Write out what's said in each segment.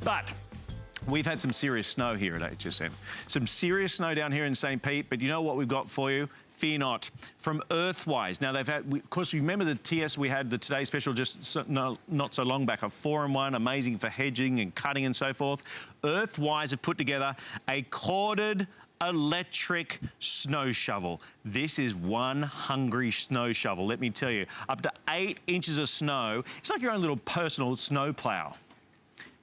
But we've had some serious snow here at HSN. Some serious snow down here in St. Pete, but you know what we've got for you? Fear not. From EARTHWISE. Now, they've had, of course, you remember the TS we had, the Today Special, just not so long back, a 4-in-1, amazing for hedging and cutting and so forth. EARTHWISE have put together a corded electric snow shovel. This is one hungry snow shovel, let me tell you. Up to 8 inches of snow. It's like your own little personal snow plow.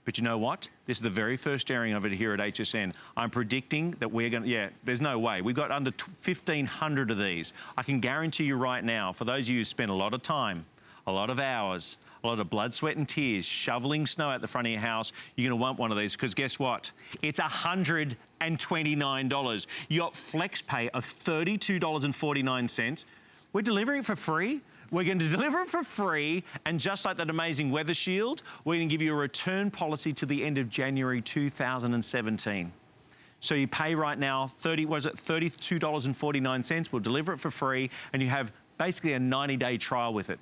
But you know what? This is the very first airing of it here at HSN. I'm predicting that we're going to, yeah, there's no way. We've got under 1,500 of these. I can guarantee you right now, for those of you who spend a lot of time, a lot of hours, a lot of blood, sweat and tears, shoveling snow out the front of your house, you're gonna want one of these, because guess what? It's $129. You got flex pay of $32.49. We're delivering it for free. We're going to deliver it for free, and just like that amazing weather shield, we're going to give you a return policy to the end of January 2017. So you pay right now $32.49. We'll deliver it for free, and you have basically a 90-day trial with it.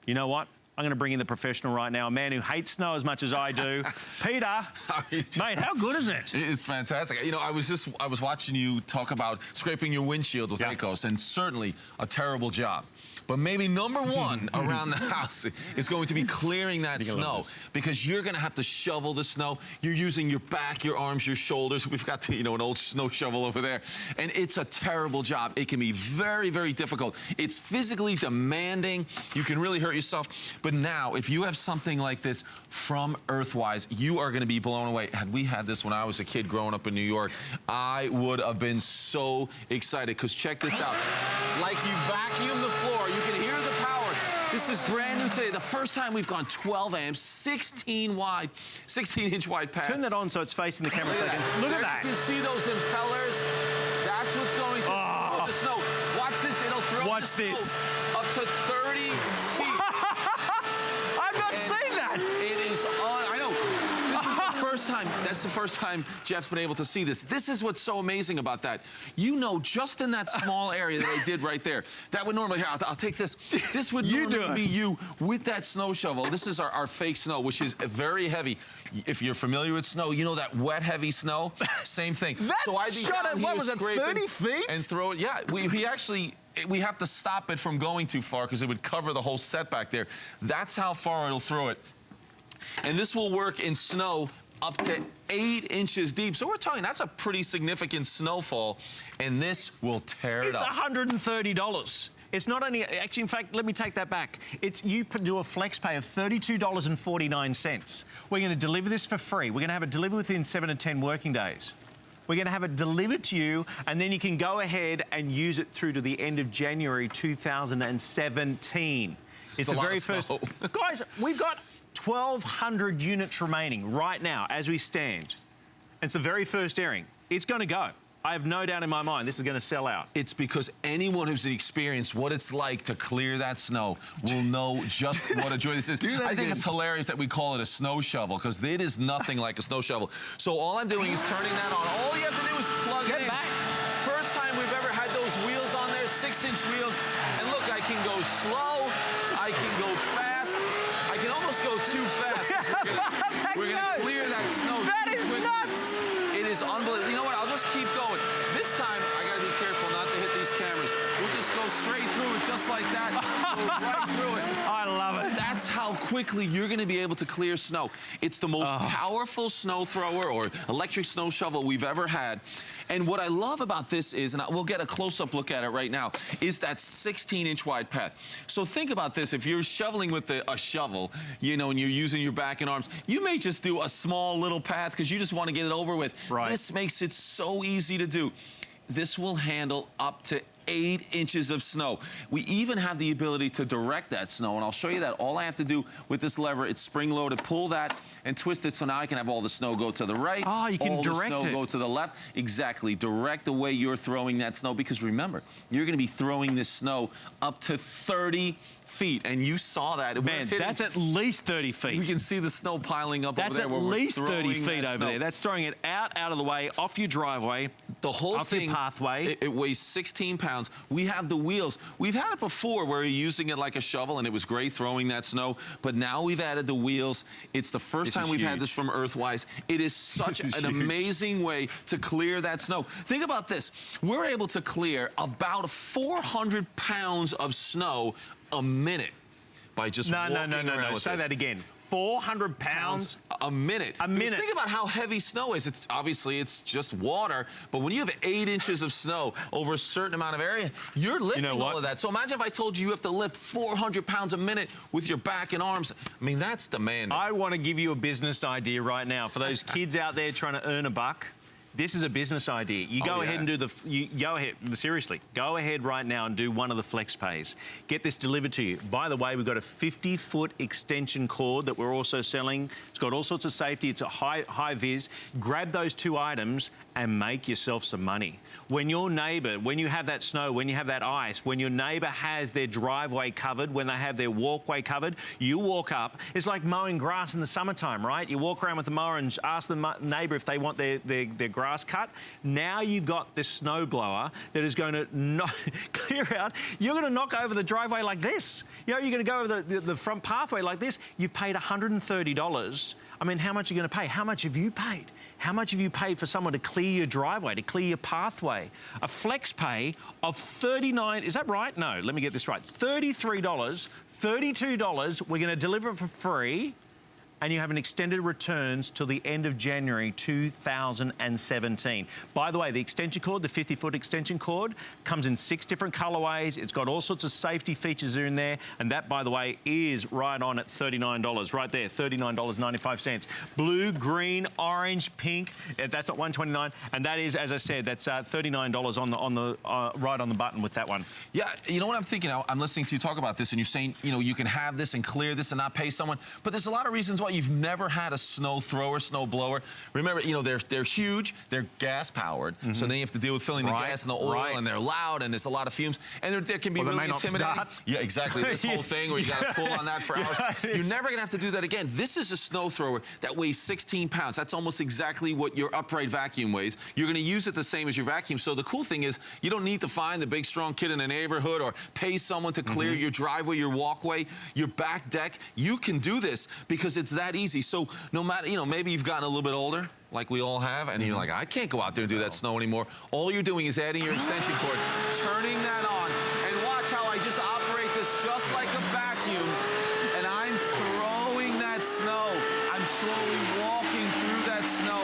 You know what? I'm going to bring in the professional right now, a man who hates snow as much as I do. Peter, mate, how good is it? It's fantastic. You know, I was watching you talk about scraping your windshield with Ecos, and certainly a terrible job. But maybe number one around the house is going to be clearing that snow, because you're going to have to shovel the snow. You're using your back, your arms, your shoulders. We've got, you know, an old snow shovel over there, and it's a terrible job. It can be very, very difficult. It's physically demanding. You can really hurt yourself. But now, if you have something like this from EARTHWISE, you are going to be blown away. Had we had this when I was a kid growing up in New York, I would have been so excited, because check this out. Like you vacuum the floor, you can hear the power. This is brand new today. The first time we've gone 12 amps, 16-inch wide pad. Turn that on so it's facing the camera. Look at that. You can see those impellers. That's what's going to throw the snow. Watch this. It'll throw the snow up to 30 feet. I've not seen that. It is on. I know. This is the first time. That's the first time Jeff's been able to see this. This is what's so amazing about that. You know, just in that small area that I did right there, that would normally, here, I'll take this. This would normally be you with that snow shovel. This is our fake snow, which is very heavy. If you're familiar with snow, you know that wet, heavy snow? Same thing. So I'd be down here, what was it, 30 feet? And throw it. Yeah, we have to stop it from going too far, because it would cover the whole set back there. That's how far it'll throw it. And this will work in snow up to 8 inches deep. So we're talking, that's a pretty significant snowfall, and this will tear it up. It's $130. It's not only, actually, in fact, let me take that back. You do a flex pay of $32.49. We're going to deliver this for free. We're going to have it delivered within 7 to 10 working days. We're going to have it delivered to you, and then you can go ahead and use it through to the end of January 2017. It's the very first. Guys, we've got 1,200 units remaining right now as we stand. It's the very first airing. It's going to go. I have no doubt in my mind this is going to sell out. It's because anyone who's experienced what it's like to clear that snow will know just what a joy this is. I think it's hilarious that we call it a snow shovel, because it is nothing like a snow shovel. So all I'm doing is turning that on. All you have to do is plug it in. First time we've ever had those wheels on there, 6-inch wheels. And look, I can go slow, I can go fast, I can almost go too fast. We're gonna clear that snow. That is nuts! It is unbelievable. You know what? I'll just keep going. This time, I gotta be careful not to hit these cameras. We'll just go straight through it, just like that. Go right through it. I love it. That's how quickly you're gonna be able to clear snow. It's the most powerful snow thrower or electric snow shovel we've ever had. And what I love about this is, and we'll get a close-up look at it right now, is that 16-inch wide pad. So think about this. If you're shoveling with a shovel, you know, and you're using your back and arms, you may just do a small little path because you just want to get it over with. Right. This makes it so easy to do. This will handle up to 8 inches of snow. We even have the ability to direct that snow, and I'll show you that. All I have to do with this lever, it's spring-loaded, pull that and twist it, so now I can have all the snow go to the right, oh, you can direct all the snow go to the left. Exactly, direct the way you're throwing that snow, because remember, you're gonna be throwing this snow up to 30 feet, and you saw that. Man, that's at least 30 feet. We can see the snow piling up over there. That's at least 30 feet over there. That's throwing it out of the way, off your driveway, The whole thing, pathway. It weighs 16 pounds. We have the wheels. We've had it before where you're using it like a shovel, and it was great throwing that snow. But now we've added the wheels. It's the first time we've had this from EARTHWISE. It is such an amazing way to clear that snow. Think about this. We're able to clear about 400 pounds of snow a minute by just walking around with Say this. that again. 400 pounds a minute. A minute. Because think about how heavy snow is. It's obviously it's just water, but when you have 8 inches of snow over a certain amount of area, you're lifting all of that. So imagine if I told you have to lift 400 pounds a minute with your back and arms. I mean, that's demanding. I want to give you a business idea right now for those kids out there trying to earn a buck. This is a business idea. You go ahead and do seriously, go ahead right now and do one of the flex pays. Get this delivered to you. By the way, we've got a 50-foot extension cord that we're also selling. It's got all sorts of safety. It's a high vis. Grab those 2 items and make yourself some money. When your neighbor, when you have that snow, when you have that ice, when your neighbor has their driveway covered, when they have their walkway covered, you walk up. It's like mowing grass in the summertime, right? You walk around with the mower and ask the neighbor if they want their grass cut. Now you've got this snow blower that is going to clear out. You're going to knock over the driveway like this. You know, you're going to go over the front pathway like this. You've paid $130. I mean, how much are you going to pay? How much have you paid? How much have you paid for someone to clear your driveway, to clear your pathway? A flex pay of $39, is that right? No, let me get this right. $33, $32, we're going to deliver it for free, and you have an extended returns till the end of January 2017. By the way, the extension cord, the 50-foot extension cord, comes in 6 different colorways. It's got all sorts of safety features in there, and that, by the way, is right on at $39, right there, $39.95. Blue, green, orange, pink, that's not $129, and that is, as I said, that's $39 right on the button with that one. Yeah, you know what I'm thinking? I'm listening to you talk about this, and you're saying, you know, you can have this and clear this and not pay someone, but there's a lot of reasons why you've never had a snow thrower, snow blower. Remember, you know, they're huge, they're gas powered, so then you have to deal with filling the gas and the oil, and they're loud, and there's a lot of fumes, and there can be really intimidating. Yeah, exactly. This whole thing where you got to pull on that for hours. You're never gonna have to do that again. This is a snow thrower that weighs 16 pounds. That's almost exactly what your upright vacuum weighs. You're gonna use it the same as your vacuum. So the cool thing is, you don't need to find the big strong kid in the neighborhood or pay someone to clear your driveway, your walkway, your back deck. You can do this because it's that easy. So no matter, you know, maybe you've gotten a little bit older, like we all have, and you're like, I can't go out there and do that snow anymore. All you're doing is adding your extension cord, turning that on, and watch how I just operate this just like a vacuum, and I'm throwing that snow. I'm slowly walking through that snow,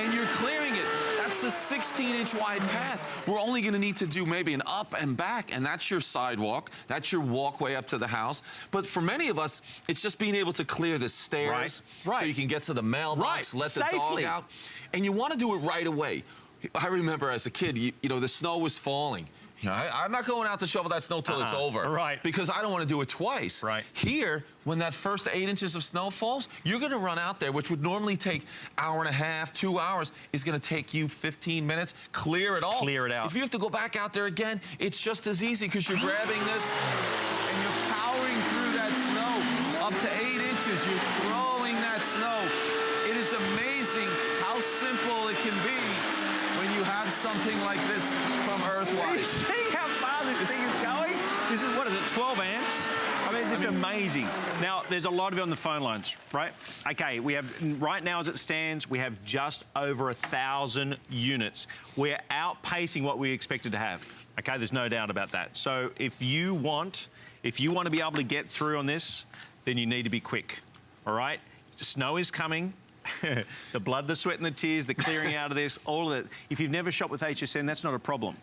and you're clearing it. That's a 16-inch wide path. We're only gonna need to do maybe an up and back, and that's your sidewalk. That's your walkway up to the house. But for many of us, it's just being able to clear the stairs so you can get to the mailbox, let the dog out. And you wanna do it right away. I remember as a kid, you know, the snow was falling. You know, I'm not going out to shovel that snow till it's over. Because I don't want to do it twice. Here, when that first 8 inches of snow falls, you're going to run out there, which would normally take an hour and a half, 2 hours, is going to take you 15 minutes. Clear it all. Clear it out. If you have to go back out there again, it's just as easy because you're grabbing this and you're powering through that snow up to 8 inches. You're throwing that snow. It is amazing how simple it can be when you have something like this from EARTHWISE. See how far this thing is going? This is, what is it, 12 amps? I mean, this is amazing. Now, there's a lot of you on the phone lines, right? Okay, we have, right now as it stands, we have just over 1,000 units. We're outpacing what we expected to have. Okay, there's no doubt about that. So if you want to be able to get through on this, then you need to be quick, all right? The snow is coming. The blood, the sweat and the tears, the clearing out of this, all of it. If you've never shopped with HSN, that's not a problem.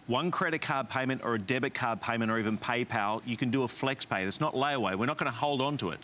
One credit card payment or a debit card payment or even PayPal, you can do a flex pay. It's not layaway. We're not going to hold on to it.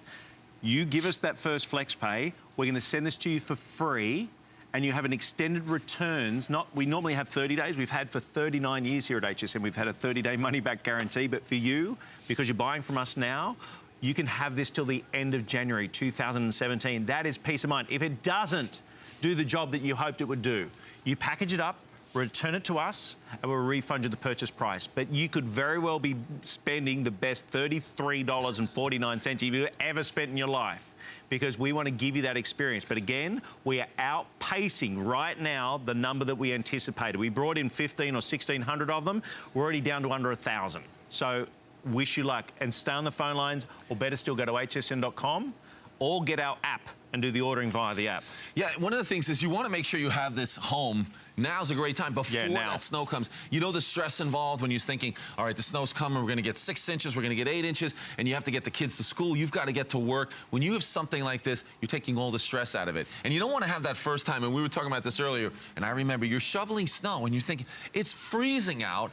You give us that first flex pay, we're going to send this to you for free, and you have an extended returns. We normally have 30 days. We've had for 39 years here at HSN. We've had a 30-day money-back guarantee. But for you, because you're buying from us now, you can have this till the end of January 2017. That is peace of mind. If it doesn't do the job that you hoped it would do, you package it up, return it to us, and we'll refund you the purchase price. But you could very well be spending the best $33.49 you've ever spent in your life. because we want to give you that experience. But again, we are outpacing right now the number that we anticipated. We brought in 1,500 or 1,600 of them. We're already down to under 1,000. So wish you luck, and stay on the phone lines, or better still, go to hsn.com or get our app and do the ordering via the app. Yeah, one of the things is you want to make sure you have this home. Now's a great time before that snow comes. You know the stress involved when you're thinking, all right, the snow's coming, we're going to get 6 inches, we're going to get 8 inches, and you have to get the kids to school, you've got to get to work. When you have something like this, you're taking all the stress out of it. And you don't want to have that first time, and we were talking about this earlier, and I remember you're shoveling snow, and you're thinking, it's freezing out.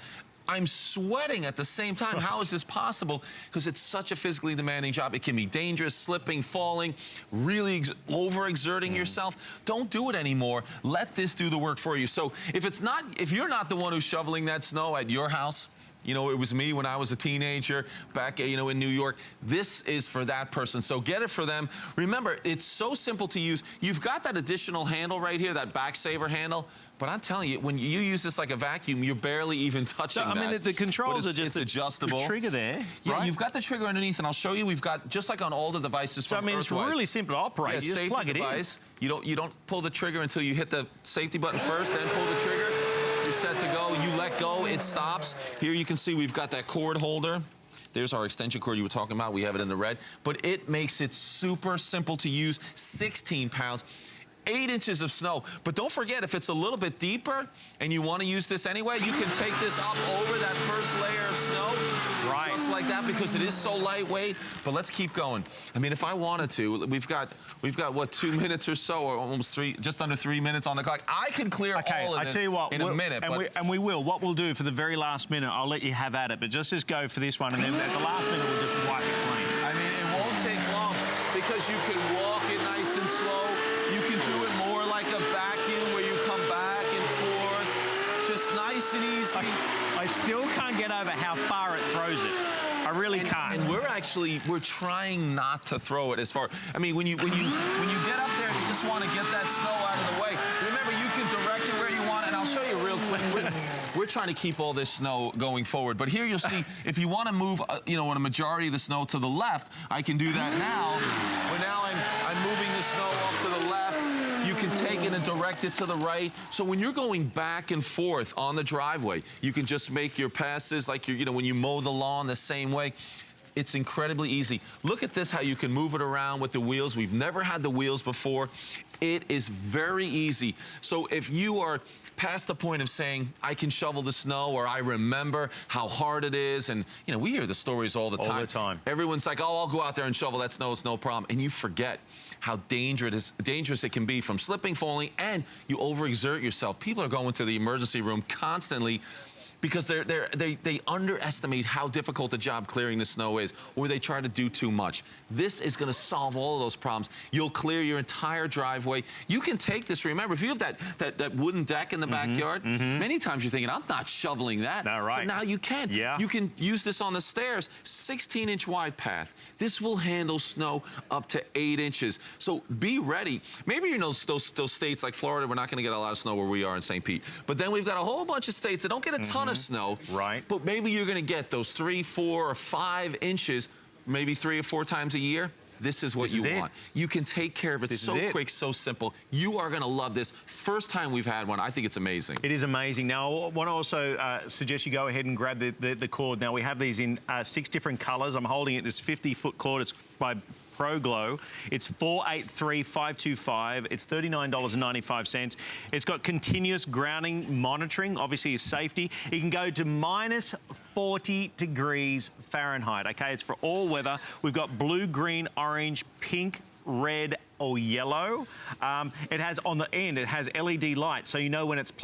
I'm sweating at the same time. How is this possible? Because it's such a physically demanding job. It can be dangerous, slipping, falling, really overexerting yourself. Don't do it anymore. Let this do the work for you. So if you're not the one who's shoveling that snow at your house, you know, it was me when I was a teenager back, you know, in New York. This is for that person. So get it for them. Remember, it's so simple to use. You've got that additional handle right here, that back saver handle. But I'm telling you, when you use this like a vacuum, you're barely even touching that. I mean, the controls are just adjustable. The trigger there. Yeah, right? You've got the trigger underneath, and I'll show you. We've got, just like on all the devices from I mean, EARTHWISE, it's really simple to operate. Yeah, you just plug it device. in. You don't pull the trigger until you hit the safety button first, then pull the trigger. You're set to go. You let go, it stops. Here you can see we've got that cord holder. There's our extension cord you were talking about. We have it in the red. But it makes it super simple to use. 16 pounds. 8 inches of snow. But don't forget, if it's a little bit deeper and you want to use this anyway, you can take this up over that first layer of snow. Right. Just like that, because it is so lightweight. But let's keep going. I mean, if I wanted to, we've got what, 2 minutes or so, or almost 3, just under 3 minutes on the clock. I could clear all of this in a minute. And we will. What we'll do for the very last minute, I'll let you have at it, but just go for this one, and then at the last minute, we'll just wipe it clean. I mean, it won't take long, because you can walk it nice and slow. You can do it more like a vacuum, where you come back and forth, just nice and easy. I still can't get over how far it throws it. I really can't. And we're trying not to throw it as far. I mean, when you get up there, you just want to get that snow out of the way. Remember, you can direct it where you want, and I'll show you real quick. We're trying to keep all this snow going forward, but here you'll see, if you want to move, you know, a majority of the snow to the left, I can do that now. But now I'm moving the snow off to the left. You can take it and direct it to the right. So when you're going back and forth on the driveway, you can just make your passes like you know, when you mow the lawn the same way. It's incredibly easy. Look at this, how you can move it around with the wheels. We've never had the wheels before. It is very easy. So if you are past the point of saying, I can shovel the snow, or I remember how hard it is, and you know, we hear the stories all the time. All the time. Everyone's like, oh, I'll go out there and shovel that snow, it's no problem. And you forget how dangerous it can be from slipping, falling, and you overexert yourself. People are going to the emergency room constantly because they underestimate how difficult the job clearing the snow is, or they try to do too much. This is going to solve all of those problems. You'll clear your entire driveway. You can take this, remember, if you have that wooden deck in the backyard, many times you're thinking, I'm not shoveling that. No, right. But now you can. Yeah. You can use this on the stairs, 16-inch wide path. This will handle snow up to 8 inches. So be ready. Maybe you're in those states like Florida, we're not going to get a lot of snow where we are in St. Pete. But then we've got a whole bunch of states that don't get a ton of snow. Right. But maybe you're going to get those 3, 4, or 5 inches, maybe 3 or 4 times a year. This is what you want. You can take care of it so quick, so simple. You are going to love this. First time we've had one, I think it's amazing. It is amazing. Now, I want to also suggest you go ahead and grab the cord. Now, we have these in 6 different colors. I'm holding it. This 50-foot cord. It's by Pro Glow. It's $483,525. It's $39.95. It's got continuous grounding monitoring, obviously is safety. It can go to minus 40 degrees Fahrenheit. Okay, it's for all weather. We've got blue, green, orange, pink, red, or yellow. It has on the end, it has LED lights, so you know when it's plugged